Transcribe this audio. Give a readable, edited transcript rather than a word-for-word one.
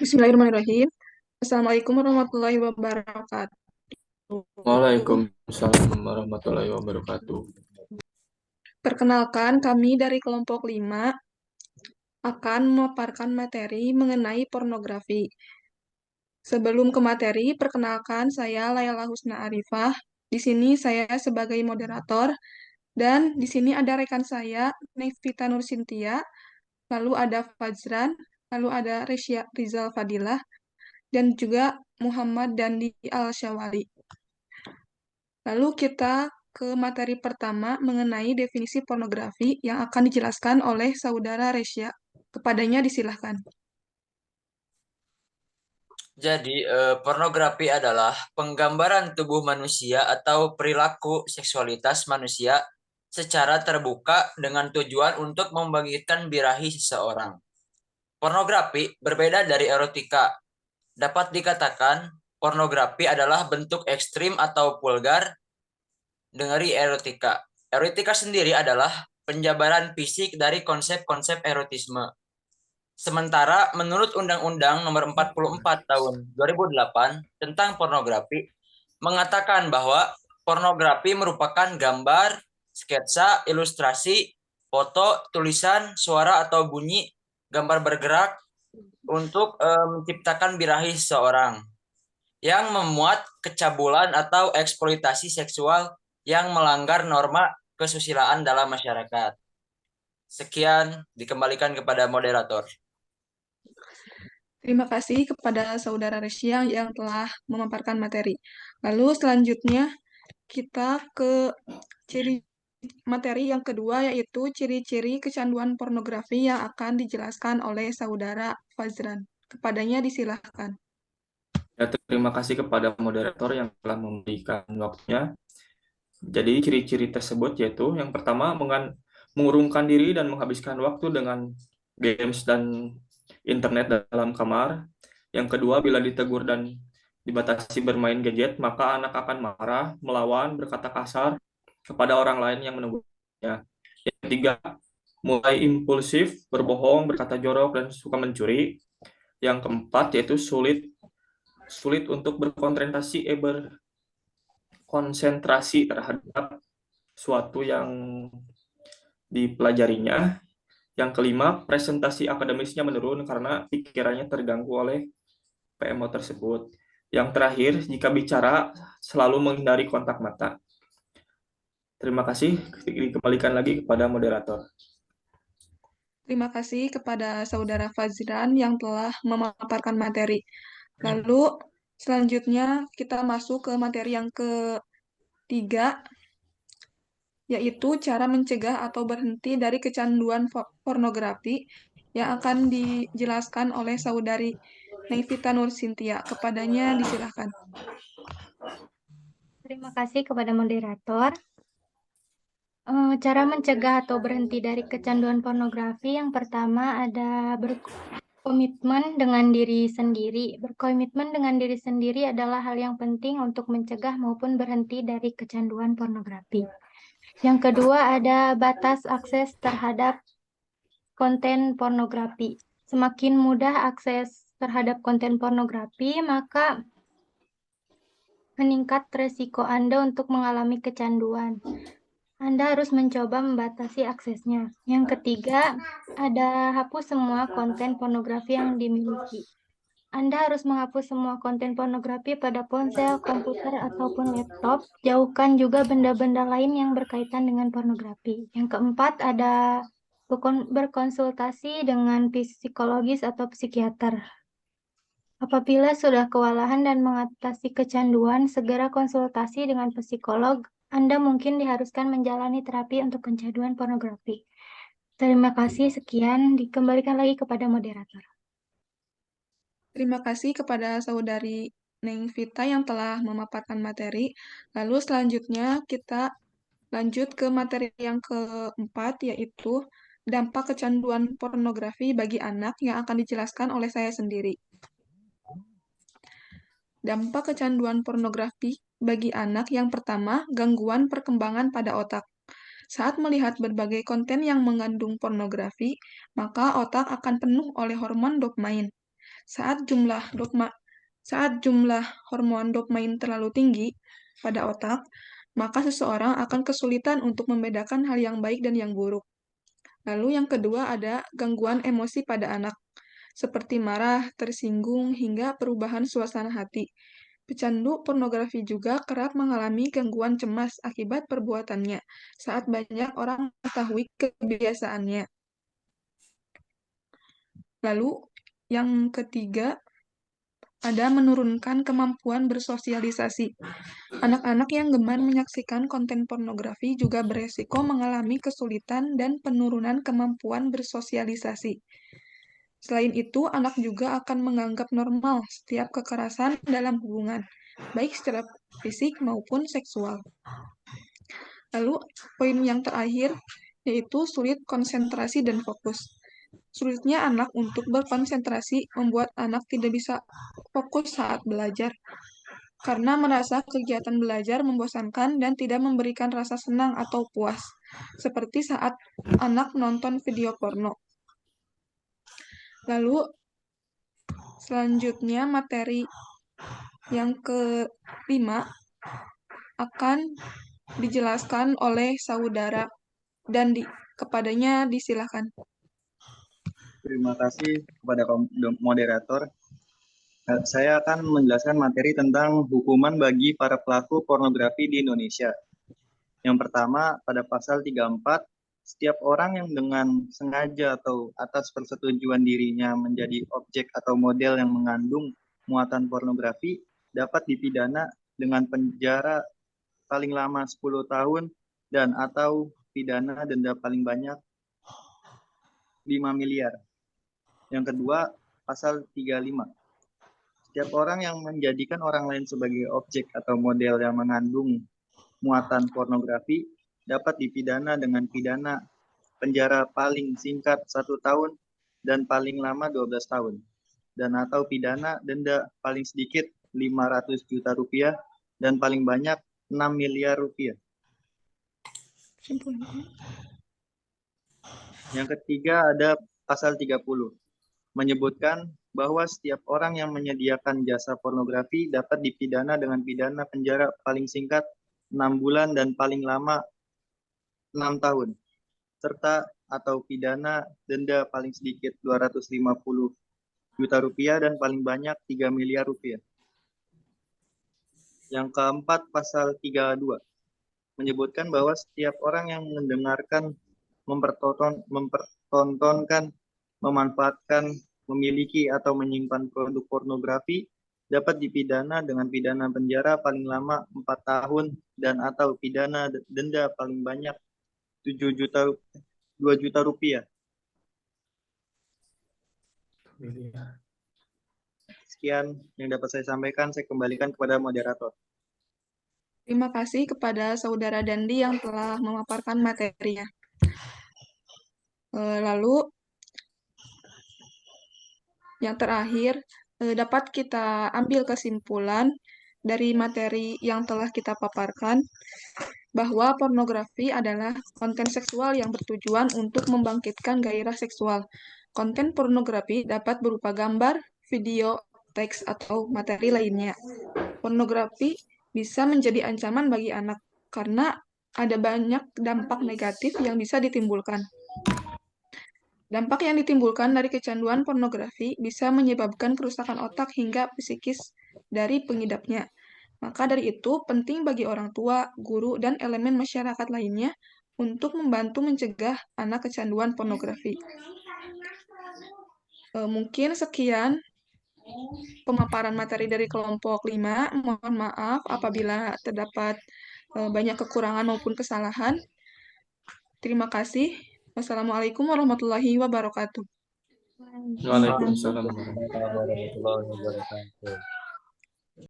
Bismillahirrahmanirrahim. Assalamualaikum warahmatullahi wabarakatuh. Waalaikumsalam warahmatullahi wabarakatuh. Perkenalkan, kami dari kelompok 5 akan memaparkan materi mengenai pornografi. Sebelum ke materi, perkenalkan saya Layla Husna Arifah. Di sini saya sebagai moderator dan di sini ada rekan saya Nevita Nursintia, lalu ada Fajran, lalu ada Resya Rizal Fadilah dan juga Muhammad Dandi Al-Syawali. Lalu kita ke materi pertama mengenai definisi pornografi yang akan dijelaskan oleh Saudara Resya. Kepadanya disilahkan. Jadi, pornografi adalah penggambaran tubuh manusia atau perilaku seksualitas manusia secara terbuka dengan tujuan untuk membangkitkan birahi seseorang. Pornografi berbeda dari erotika. Dapat dikatakan, pornografi adalah bentuk ekstrim atau vulgar dari erotika. Erotika sendiri adalah penjabaran fisik dari konsep-konsep erotisme. Sementara menurut Undang-Undang Nomor 44 Tahun 2008 tentang pornografi mengatakan bahwa pornografi merupakan gambar, sketsa, ilustrasi, foto, tulisan, suara atau bunyi, gambar bergerak untuk menciptakan birahi seseorang yang memuat kecabulan atau eksploitasi seksual yang melanggar norma kesusilaan dalam masyarakat. Sekian, dikembalikan kepada moderator. Terima kasih kepada Saudara Resya yang telah memaparkan materi. Lalu selanjutnya kita ke ciri materi yang kedua yaitu ciri-ciri kecanduan pornografi yang akan dijelaskan oleh Saudara Fajran. Kepadanya disilahkan. Ya, terima kasih kepada moderator yang telah memberikan waktunya. Jadi, ciri-ciri tersebut yaitu yang pertama, mengurungkan diri dan menghabiskan waktu dengan games dan internet dalam kamar. Yang kedua, bila ditegur dan dibatasi bermain gadget, maka anak akan marah, melawan, berkata kasar kepada orang lain yang menegurnya. Yang ketiga, mulai impulsif, berbohong, berkata jorok, dan suka mencuri. Yang keempat, yaitu sulit untuk berkonsentrasi terhadap suatu yang dipelajarinya. Yang kelima, presentasi akademisnya menurun karena pikirannya terganggu oleh PMO tersebut. Yang terakhir, jika bicara, selalu menghindari kontak mata. Terima kasih. Dikembalikan lagi kepada moderator. Terima kasih kepada Saudara Fajran yang telah memaparkan materi. Lalu selanjutnya kita masuk ke materi yang ketiga, yaitu cara mencegah atau berhenti dari kecanduan pornografi yang akan dijelaskan oleh Saudari Nevita Nursintia. Kepadanya disilahkan. Terima kasih kepada moderator. Cara mencegah atau berhenti dari kecanduan pornografi yang pertama ada berkomitmen dengan diri sendiri. Berkomitmen dengan diri sendiri adalah hal yang penting untuk mencegah maupun berhenti dari kecanduan pornografi. Yang kedua ada batas akses terhadap konten pornografi. Semakin mudah akses terhadap konten pornografi, maka meningkat resiko Anda untuk mengalami kecanduan. Anda harus mencoba membatasi aksesnya. Yang ketiga, ada hapus semua konten pornografi yang dimiliki. Anda harus menghapus semua konten pornografi pada ponsel, komputer, ataupun laptop. Jauhkan juga benda-benda lain yang berkaitan dengan pornografi. Yang keempat, ada berkonsultasi dengan psikologis atau psikiater. Apabila sudah kewalahan dan mengatasi kecanduan, segera konsultasi dengan psikolog. Anda mungkin diharuskan menjalani terapi untuk kecanduan pornografi. Terima kasih, sekian. Dikembalikan lagi kepada moderator. Terima kasih kepada Saudari Neng Vita yang telah memaparkan materi. Lalu selanjutnya kita lanjut ke materi yang keempat, yaitu dampak kecanduan pornografi bagi anak yang akan dijelaskan oleh saya sendiri. Dampak kecanduan pornografi bagi anak yang pertama, gangguan perkembangan pada otak. Saat melihat berbagai konten yang mengandung pornografi, maka otak akan penuh oleh hormon dopamin. Saat jumlah hormon dopamin terlalu tinggi pada otak, maka seseorang akan kesulitan untuk membedakan hal yang baik dan yang buruk. Lalu yang kedua ada gangguan emosi pada anak, seperti marah, tersinggung, hingga perubahan suasana hati. Pecandu pornografi juga kerap mengalami gangguan cemas akibat perbuatannya saat banyak orang mengetahui kebiasaannya. Lalu yang ketiga ada menurunkan kemampuan bersosialisasi. Anak-anak yang gemar menyaksikan konten pornografi juga beresiko mengalami kesulitan dan penurunan kemampuan bersosialisasi. Selain itu, anak juga akan menganggap normal setiap kekerasan dalam hubungan, baik secara fisik maupun seksual. Lalu, poin yang terakhir yaitu sulit konsentrasi dan fokus. Sulitnya anak untuk berkonsentrasi membuat anak tidak bisa fokus saat belajar, karena merasa kegiatan belajar membosankan dan tidak memberikan rasa senang atau puas, seperti saat anak menonton video porno. Lalu, selanjutnya materi yang kelima akan dijelaskan oleh saudara dan kepadanya disilahkan. Terima kasih kepada moderator. Saya akan menjelaskan materi tentang hukuman bagi para pelaku pornografi di Indonesia. Yang pertama, pada pasal 34, setiap orang yang dengan sengaja atau atas persetujuan dirinya menjadi objek atau model yang mengandung muatan pornografi dapat dipidana dengan penjara paling lama 10 tahun dan atau pidana denda paling banyak 5 miliar. Yang kedua, pasal 35. Setiap orang yang menjadikan orang lain sebagai objek atau model yang mengandung muatan pornografi dapat dipidana dengan pidana penjara paling singkat 1 tahun dan paling lama 12 tahun, dan atau pidana denda paling sedikit 500 juta rupiah dan paling banyak 6 miliar rupiah. Yang ketiga ada pasal 30, menyebutkan bahwa setiap orang yang menyediakan jasa pornografi dapat dipidana dengan pidana penjara paling singkat 6 bulan dan paling lama 6 tahun, serta atau pidana denda paling sedikit 250 juta rupiah dan paling banyak 3 miliar rupiah. Yang keempat, pasal 32, menyebutkan bahwa setiap orang yang mendengarkan, mempertontonkan, memanfaatkan, memiliki atau menyimpan produk pornografi dapat dipidana dengan pidana penjara paling lama 4 tahun dan atau pidana denda paling banyak 2 juta rupiah. Sekian yang dapat saya sampaikan, saya kembalikan kepada moderator. Terima kasih kepada Saudara Dandi yang telah memaparkan materinya. Lalu, yang terakhir, dapat kita ambil kesimpulan dari materi yang telah kita paparkan, bahwa pornografi adalah konten seksual yang bertujuan untuk membangkitkan gairah seksual. Konten pornografi dapat berupa gambar, video, teks, atau materi lainnya. Pornografi bisa menjadi ancaman bagi anak, karena ada banyak dampak negatif yang bisa ditimbulkan. Dampak yang ditimbulkan dari kecanduan pornografi bisa menyebabkan kerusakan otak hingga psikis dari pengidapnya. Maka dari itu, penting bagi orang tua, guru, dan elemen masyarakat lainnya untuk membantu mencegah anak kecanduan pornografi. Mungkin sekian pemaparan materi dari kelompok 5. Mohon maaf apabila terdapat banyak kekurangan maupun kesalahan. Terima kasih. Wassalamualaikum warahmatullahi wabarakatuh. Waalaikumsalam. Warahmatullahi wabarakatuh.